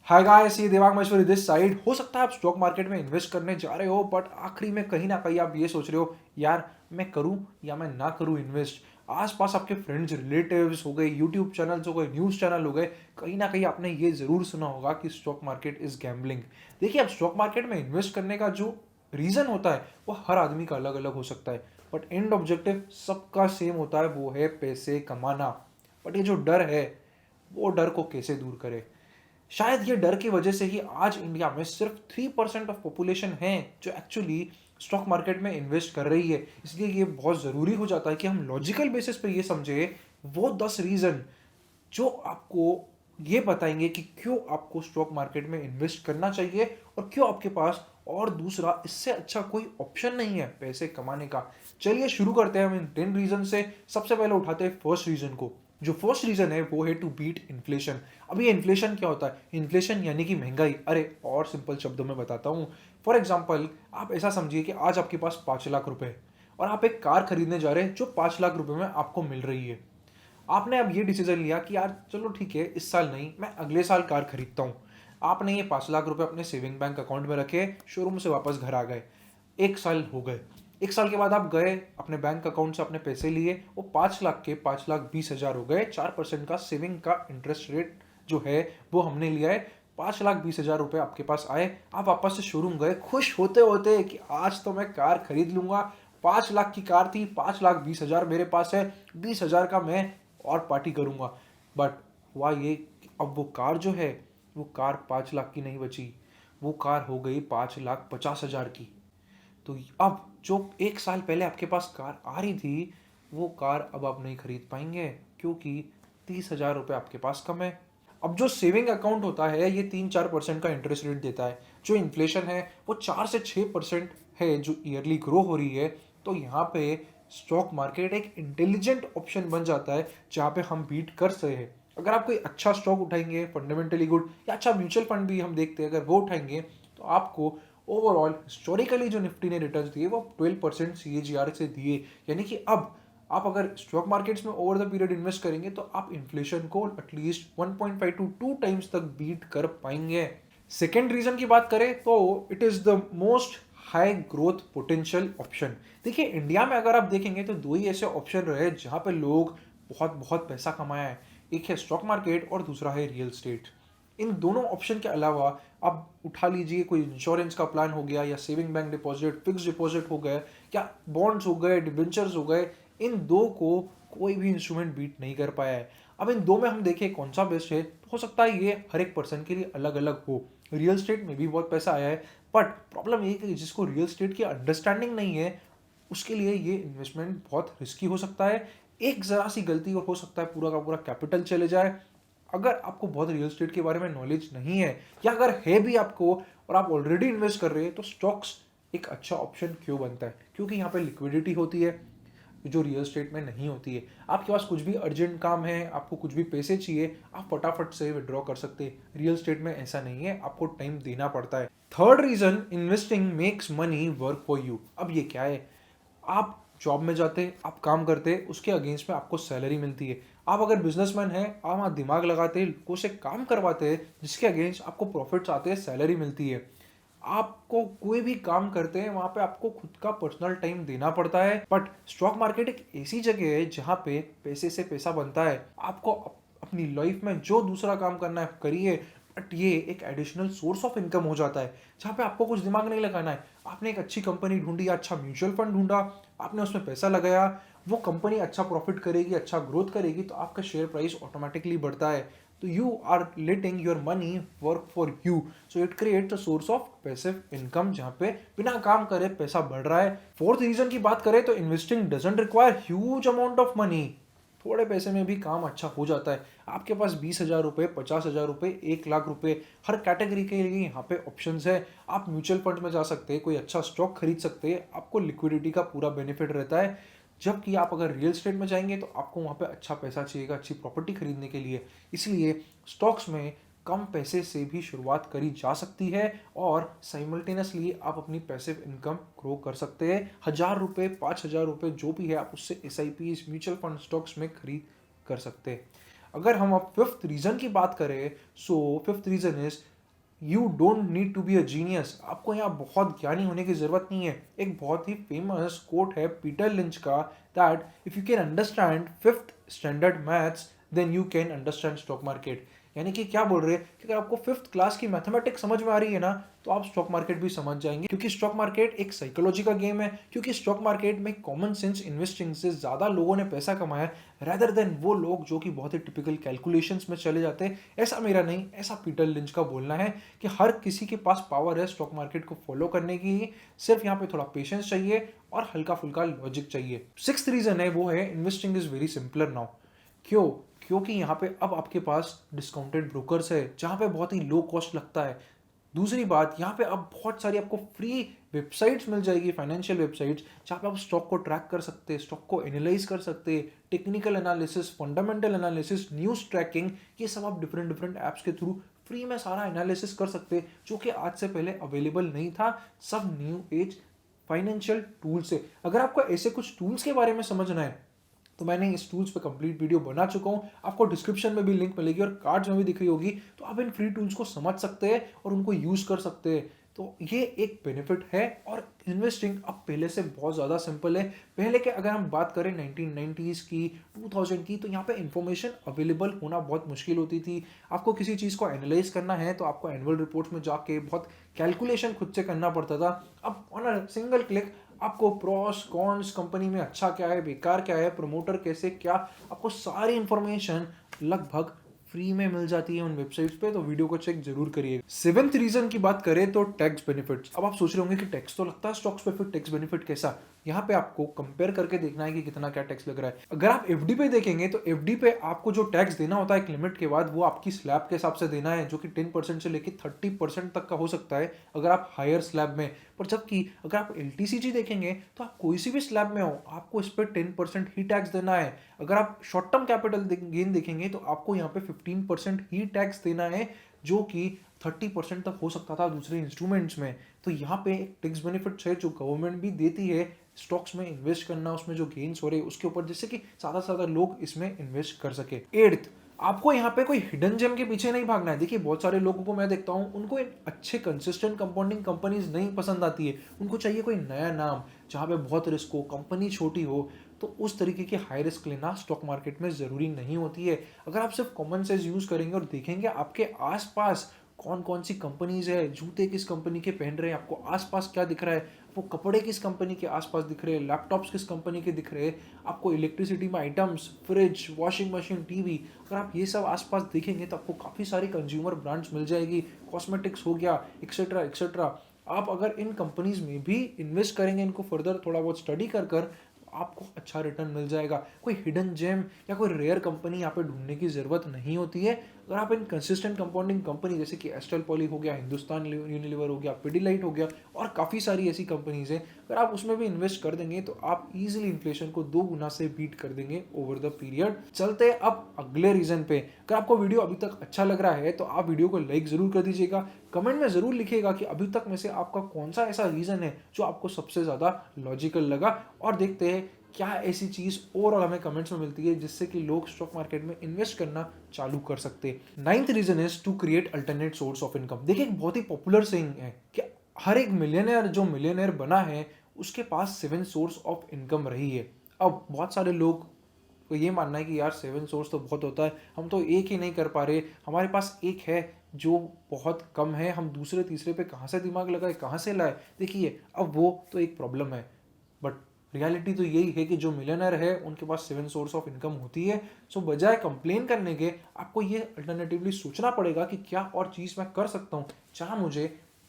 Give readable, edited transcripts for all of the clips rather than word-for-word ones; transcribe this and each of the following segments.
Hi guys, ये Devang Maheshwari this side. हो सकता है आप स्टॉक मार्केट में इन्वेस्ट करने जा रहे हो, बट आखिरी में कहीं ना कहीं आप ये सोच रहे हो, यार मैं करूं या मैं ना करूं इन्वेस्ट। आसपास आपके फ्रेंड्स, रिलेटिव्स हो गए, यूट्यूब चैनल्स हो गए, न्यूज़ चैनल हो गए, कहीं ना कहीं आपने ये ज़रूर सुना होगा कि स्टॉक मार्केट इज़ गैम्बलिंग। देखिए, अब स्टॉक मार्केट में इन्वेस्ट करने का जो रीज़न होता है वो हर आदमी का अलग अलग हो सकता है, बट एंड ऑब्जेक्टिव सबका सेम होता है, वो है पैसे कमाना। बट ये जो डर है, वो डर को कैसे दूर करें? शायद ये डर की वजह से ही आज इंडिया में सिर्फ 3% ऑफ पॉपुलेशन है जो एक्चुअली स्टॉक मार्केट में इन्वेस्ट कर रही है। इसलिए ये बहुत ज़रूरी हो जाता है कि हम लॉजिकल बेसिस पे ये समझे वो 10 रीज़न जो आपको ये बताएंगे कि क्यों आपको स्टॉक मार्केट में इन्वेस्ट करना चाहिए और क्यों आपके पास और दूसरा इससे अच्छा कोई ऑप्शन नहीं है पैसे कमाने का। चलिए शुरू करते हैं हम इन 10 रीजन से। सबसे पहले उठाते हैं फर्स्ट रीजन को। जो फर्स्ट रीजन है वो है टू बीट इन्फ्लेशन। अब ये इन्फ्लेशन क्या होता है? इन्फ्लेशन यानी कि महंगाई। अरे और सिंपल शब्दों में बताता हूँ। फॉर एग्जाम्पल, आप ऐसा समझिए कि आज आपके पास 5 लाख रुपए है और आप एक कार खरीदने जा रहे हैं जो 5 लाख रुपए में आपको मिल रही है। आपने अब ये डिसीजन लिया कि यार चलो ठीक है, इस साल नहीं, मैं अगले साल कार खरीदता हूँ। आपने ये 5 लाख रुपए अपने सेविंग बैंक अकाउंट में रखे, शोरूम से वापस घर आ गए। 1 साल हो गए। 1 साल के बाद आप गए, अपने बैंक अकाउंट से अपने पैसे लिए, वो 5 लाख के 5,20,000 हो गए। 4% का सेविंग का इंटरेस्ट रेट जो है वो हमने लिया है। 5,20,000 रुपये आपके पास आए। आप वापस से शोरूम गए खुश होते होते कि आज तो मैं कार खरीद लूंगा। 5 लाख की कार थी, 5,20,000 मेरे पास है, 20,000 का मैं और पार्टी करूंगा। बट हुआ ये कि अब वो कार जो है, वो कार 5 लाख की नहीं बची, वो कार हो गई 5,50,000 की। तो अब जो 1 साल पहले आपके पास कार आ रही थी, वो कार अब आप नहीं खरीद पाएंगे क्योंकि 30,000 रुपये आपके पास कम है। अब जो सेविंग अकाउंट होता है ये 3-4% का इंटरेस्ट रेट देता है। जो इन्फ्लेशन है वो 4 से 6% है जो ईयरली ग्रो हो रही है। तो यहाँ पे स्टॉक मार्केट एक इंटेलिजेंट ऑप्शन बन जाता है जहाँ पे हम बीट कर सके हैं। अगर आप कोई अच्छा स्टॉक उठाएंगे, फंडामेंटली गुड, या अच्छा म्यूचुअल फंड भी हम देखते हैं, अगर वो उठाएंगे तो आपको ओवरऑल हिस्टोरिकली जो निफ्टी ने रिटर्न दिए वो 12% CAGR से दिए। यानी कि अब आप अगर स्टॉक मार्केट्स में ओवर द पीरियड इन्वेस्ट करेंगे तो आप इन्फ्लेशन को एटलीस्ट 1.5 टू 2 टाइम्स तक बीट कर पाएंगे। सेकेंड रीजन की बात करें तो it is the most high growth potential option. देखिए, इंडिया में अगर आप देखेंगे तो दो ही ऐसे ऑप्शन रहे जहां पे लोग बहुत बहुत पैसा कमाया है। एक है स्टॉक मार्केट और दूसरा है रियल स्टेट। इन दोनों ऑप्शन के अलावा आप उठा लीजिए, कोई इंश्योरेंस का प्लान हो गया, या saving bank deposit, fix deposit हो गया, या बॉन्ड्स हो गए, डिबेंचर्स हो गए, इन दो को कोई भी इंस्ट्रूमेंट बीट नहीं कर पाया है। अब इन दो में हम देखें कौन सा बेस्ट है, तो हो सकता है ये हर एक पर्सन के लिए अलग अलग हो। रियल स्टेट में भी बहुत पैसा आया है, बट प्रॉब्लम ये है कि जिसको रियल स्टेट की अंडरस्टैंडिंग नहीं है, उसके लिए ये इन्वेस्टमेंट बहुत रिस्की हो सकता है। एक ज़रा सी गलती और हो सकता है पूरा का पूरा कैपिटल चले जाए। अगर आपको बहुत रियल एस्टेट के बारे में नॉलेज नहीं है, या अगर है भी आपको और आप ऑलरेडी इन्वेस्ट कर रहे हैं, तो स्टॉक्स एक अच्छा ऑप्शन क्यों बनता है? क्योंकि यहाँ पे लिक्विडिटी होती है जो रियल एस्टेट में नहीं होती है। आपके पास कुछ भी अर्जेंट काम है, आपको कुछ भी पैसे चाहिए, आप फटाफट से विड्रॉ कर सकते हैं। रियल एस्टेट में ऐसा नहीं है, आपको टाइम देना पड़ता है। Third reason, investing makes money work for you. अब ये क्या है? आप जॉब में जाते, आप काम करते, उसके अगेंस्ट में आपको सैलरी मिलती है। आप अगर बिजनेसमैन हैं, आप वहाँ दिमाग लगाते, लोगों से काम करवाते हैं, जिसके अगेंस्ट आपको प्रॉफिट्स आते हैं, सैलरी मिलती है। आपको कोई भी काम करते हैं वहाँ पे आपको खुद का पर्सनल टाइम देना पड़ता है। बट स्टॉक मार्केट एक ऐसी जगह है जहाँ पे पैसे से पैसा बनता है। आपको अपनी लाइफ में जो दूसरा काम करना है करिए, बट ये एक एडिशनल सोर्स ऑफ इनकम हो जाता है जहाँ पे आपको कुछ दिमाग नहीं लगाना है। आपने एक अच्छी कंपनी ढूंढी, अच्छा म्यूचुअल फंड ढूंढा, आपने उसमें पैसा लगाया, वो कंपनी अच्छा प्रॉफिट करेगी, अच्छा ग्रोथ करेगी, तो आपका शेयर प्राइस ऑटोमेटिकली बढ़ता है। तो you are letting your money work for you, so it creates a source of passive income जहाँ पे बिना काम करे पैसा बढ़ रहा है। फोर्थ रीजन की बात करें तो investing doesn't require huge amount of money. थोड़े पैसे में भी काम अच्छा हो जाता है। आपके पास 20,000 रुपये, 50,000 रुपये, 1 लाख रुपये, हर कैटेगरी के लिए यहाँ पे ऑप्शंस है। आप म्यूचुअल फंड में जा सकते हैं, कोई अच्छा स्टॉक खरीद सकते हैं, आपको लिक्विडिटी का पूरा बेनिफिट रहता है। जबकि आप अगर रियल एस्टेट में जाएंगे तो आपको वहाँ पे अच्छा पैसा चाहिएगा अच्छी प्रॉपर्टी खरीदने के लिए। इसलिए स्टॉक्स में कम पैसे से भी शुरुआत करी जा सकती है और साइमल्टेनियसली आप अपनी पैसिव इनकम ग्रो कर सकते हैं। 1,000 रुपये, 5,000 रुपये, जो भी है आप उससे SIPs, म्यूचुअल फंड, स्टॉक्स में खरीद कर सकते हैं। अगर हम अब फिफ्थ रीजन की बात करें, so fifth reason is you don't need to be a genius, आपको यहाँ बहुत ज्ञानी होने की जरूरत नहीं है। एक बहुत ही फेमस कोट है पीटर लिंच का, that if you can understand fifth standard maths then you can understand stock market. यानी कि क्या बोल रहे हैं कि अगर आपको फिफ्थ क्लास की मैथमेटिक्स समझ में आ रही है ना, तो आप स्टॉक मार्केट भी समझ जाएंगे, क्योंकि स्टॉक मार्केट एक साइकोलॉजी का गेम है। क्योंकि स्टॉक मार्केट में कॉमन सेंस इन्वेस्टिंग से ज्यादा लोगों ने पैसा कमाया रेदर देन वो लोग जो कि बहुत ही टिपिकल कैलकुलेशंस में चले जाते हैं। ऐसा मेरा नहीं, ऐसा पीटर लिंच का बोलना है कि हर किसी के पास पावर है स्टॉक मार्केट को फॉलो करने की, सिर्फ यहाँ पे थोड़ा पेशेंस चाहिए और हल्का फुल्का लॉजिक चाहिए। सिक्स्थ रीजन है वो है investing is very simpler now. क्यों? क्योंकि यहाँ पे अब आपके पास डिस्काउंटेड ब्रोकर्स है जहाँ पे बहुत ही लो कॉस्ट लगता है। दूसरी बात, यहाँ पे अब बहुत सारी आपको फ्री वेबसाइट्स मिल जाएगी, फाइनेंशियल वेबसाइट्स, जहाँ पे आप स्टॉक को ट्रैक कर सकते हैं, स्टॉक को एनालाइज कर सकते हैं, technical analysis, fundamental analysis, news tracking, ये सब आप डिफरेंट डिफरेंट ऐप्स के थ्रू फ्री में सारा एनालिसिस कर सकते हैं, जो कि आज से पहले अवेलेबल नहीं था। सब न्यू एज फाइनेंशियल टूल्स है। अगर आपको ऐसे कुछ टूल्स के बारे में समझना है तो मैंने इस टूल्स पे कंप्लीट वीडियो बना चुका हूँ, आपको डिस्क्रिप्शन में भी लिंक मिलेगी और कार्ड्स में भी दिख रही होगी। तो आप इन फ्री टूल्स को समझ सकते हैं और उनको यूज़ कर सकते हैं। तो ये एक बेनिफिट है। और इन्वेस्टिंग अब पहले से बहुत ज़्यादा सिंपल है। पहले के अगर हम बात करें 1990s की, 2000 की, तो यहाँ पे इंफॉर्मेशन अवेलेबल होना बहुत मुश्किल होती थी। आपको किसी चीज़ को एनालाइज करना है तो आपको एनुअल रिपोर्ट्स में जाके बहुत कैलकुलेशन खुद से करना पड़ता था। अब ऑन अ सिंगल क्लिक आपको प्रॉस कॉन्स, कंपनी में अच्छा क्या है, बेकार क्या है, प्रमोटर कैसे, क्या, आपको सारी इंफॉर्मेशन लगभग फ्री में मिल जाती है उन वेबसाइट्स पे। तो वीडियो को चेक जरूर करिए। सेवेंथ रीजन की बात करें तो टैक्स बेनिफिट्स। अब आप सोच रहे होंगे कि टैक्स तो लगता है स्टॉक्स पे, फिर टैक्स बेनिफिट कैसा? यहाँ पे आपको कंपेयर करके देखना है कि कितना क्या टैक्स लग रहा है। अगर आप एफडी पे देखेंगे तो एफडी पे आपको जो टैक्स देना होता है एक लिमिट के बाद, वो आपकी स्लैब के हिसाब से देना है, जो कि 10% से लेकर 30% तक का हो सकता है अगर आप हायर स्लैब में। पर जबकि अगर आप एलटीसीजी देखेंगे तो आप कोई सी भी स्लैब में हो, आपको इस पर 10% ही टैक्स देना है। अगर आप शॉर्ट टर्म कैपिटल गेन देखेंगे तो आपको यहाँ पे 15% ही टैक्स देना है, जो कि 30% तक हो सकता था दूसरे इंस्ट्रूमेंट्स में। तो यहाँ पे एक टैक्स बेनिफिट है जो गवर्नमेंट भी देती है स्टॉक्स में इन्वेस्ट करना, उसमें जो गेन्स हो रहे हैं उसके ऊपर, जिससे कि ज़्यादा से ज़्यादा लोग इसमें इन्वेस्ट कर सके। एट्थ, आपको यहाँ पे कोई हिडन जेम के पीछे नहीं भागना है। देखिए बहुत सारे लोगों को मैं देखता हूँ, उनको एक अच्छे कंसिस्टेंट कंपाउंडिंग कंपनीज नहीं पसंद आती है। उनको चाहिए कोई नया नाम जहाँ पे बहुत रिस्क हो, कंपनी छोटी हो। तो उस तरीके की हाई रिस्क लेना स्टॉक मार्केट में ज़रूरी नहीं होती है। अगर आप सिर्फ कॉमन सेंस यूज़ करेंगे और देखेंगे आपके आसपास कौन कौन सी कंपनीज है, जूते किस कंपनी के पहन रहे हैं, आपको आसपास क्या दिख रहा है, वो कपड़े किस कंपनी के आसपास दिख रहे हैं, लैपटॉप्स किस कंपनी के दिख रहे हैं, आपको इलेक्ट्रिसिटी में items, fridge, washing machine, TV, अगर आप ये सब आसपास देखेंगे तो आपको काफ़ी सारी कंज्यूमर ब्रांड्स मिल जाएगी, कॉस्मेटिक्स हो गया, एक्सेट्रा एक्सेट्रा। आप अगर इन कंपनीज में भी इन्वेस्ट करेंगे, इनको फर्दर थोड़ा बहुत स्टडी कर कर, आपको अच्छा रिटर्न मिल जाएगा। कोई हिडन जेम या कोई रेयर कंपनी यहाँ पे ढूंढने की ज़रूरत नहीं होती है। अगर आप इन कंसिस्टेंट कंपाउंडिंग कंपनी जैसे कि एस्ट्रल पॉली हो गया, हिंदुस्तान यूनिलीवर हो गया, पिडिलाइट हो गया, और काफ़ी सारी ऐसी कंपनीज हैं, अगर आप उसमें भी इन्वेस्ट कर देंगे तो आप इजीली इन्फ्लेशन को 2 गुना से बीट कर देंगे ओवर द पीरियड। चलते अब अगले रीजन पे। अगर आपको वीडियो अभी तक अच्छा लग रहा है तो आप वीडियो को लाइक जरूर कर दीजिएगा। कमेंट में जरूर लिखिएगा कि अभी तक में से आपका कौन सा ऐसा रीजन है जो आपको सबसे ज्यादा लॉजिकल लगा, और देखते हैं क्या ऐसी चीज ओवरऑल हमें कमेंट्स में मिलती है जिससे कि लोग स्टॉक मार्केट में इन्वेस्ट करना चालू कर सकते हैं। Ninth reason is to create alternate source of income. देखिए एक बहुत ही पॉपुलर सेइंग है कि हर एक मिलियनर जो मिलियनर बना है उसके पास 7 सोर्स ऑफ इनकम रही है। अब बहुत सारे लोग को ये मानना है कि यार 7 सोर्स तो बहुत होता है, हम तो एक ही नहीं कर पा रहे, हमारे पास एक है जो बहुत कम है, हम दूसरे तीसरे पे कहाँ से दिमाग लगाए, कहाँ से लाए। देखिए अब वो तो एक प्रॉब्लम है, बट रियलिटी तो यही है कि जो मिलियनर है उनके पास 7 सोर्स ऑफ इनकम होती है। सो बजाय कंप्लेन करने के आपको ये अल्टरनेटिवली सोचना पड़ेगा कि क्या और चीज़ मैं कर सकता हूँ जहाँ मुझे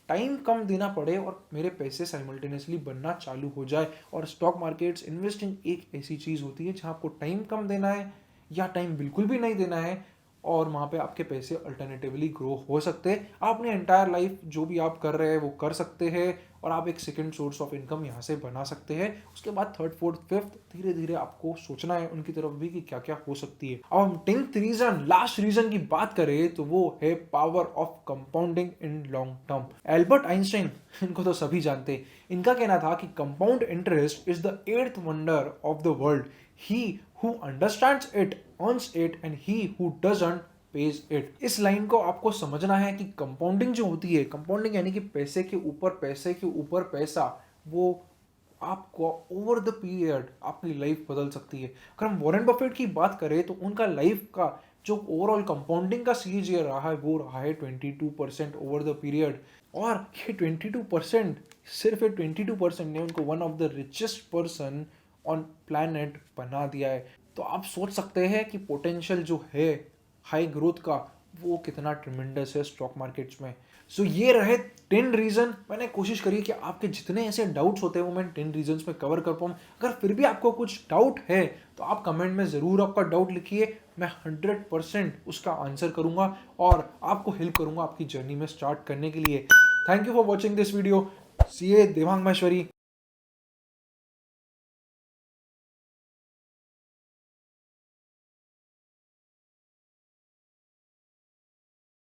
टाइम कम देना पड़े और मेरे पैसे साइमल्टेनियसली बनना चालू हो जाए। और स्टॉक मार्केट्स इन्वेस्टिंग एक ऐसी चीज़ होती है जहाँ आपको टाइम कम देना है या टाइम बिल्कुल भी नहीं देना है, और वहाँ पे आपके पैसे अल्टरनेटिवली ग्रो हो सकते हैं। आप अपने एंटायर लाइफ जो भी आप कर रहे हैं वो कर सकते हैं, और आप एक सेकंड सोर्स ऑफ इनकम यहाँ से बना सकते हैं। उसके बाद थर्ड फोर्थ फिफ्थ धीरे धीरे आपको सोचना है उनकी तरफ भी कि क्या क्या हो सकती है। अब हम 10th रीजन, लास्ट रीजन की बात करें तो वो है power of compounding in long term. Albert Einstein, इनको तो सभी जानते हैं, इनका कहना था कि compound interest is the 8th wonder of the world. He who understands it earns it, and he who doesn't pays it। इस लाइन को आपको समझना है कि कंपाउंडिंग जो होती है, कंपाउंडिंग यानी कि पैसे के ऊपर पैसा, वो आपको ओवर द पीरियड आपकी लाइफ बदल सकती है। अगर हम वॉरेन बफेट की बात करें तो उनका लाइफ का जो ओवरऑल कंपाउंडिंग का सीजीआर रहा है वो रहा है 22% ओवर द पीरियड। और ये 22%, सिर्फ ये 22% ने उनको one of the richest person on planet बना दिया है। तो आप सोच सकते हैं कि पोटेंशियल जो है हाई ग्रोथ का वो कितना ट्रिमेंडस है स्टॉक मार्केट्स में। सो ये रहे 10 रीज़न। मैंने कोशिश करी कि आपके जितने ऐसे डाउट्स होते हैं वो मैं 10 रीजंस में कवर कर पाऊँ। अगर फिर भी आपको कुछ डाउट है तो आप कमेंट में ज़रूर आपका डाउट लिखिए, मैं 100% उसका आंसर करूँगा और आपको हेल्प करूँगा आपकी जर्नी में स्टार्ट करने के लिए। Thank you for watching this video. C A Devang Maheshwari.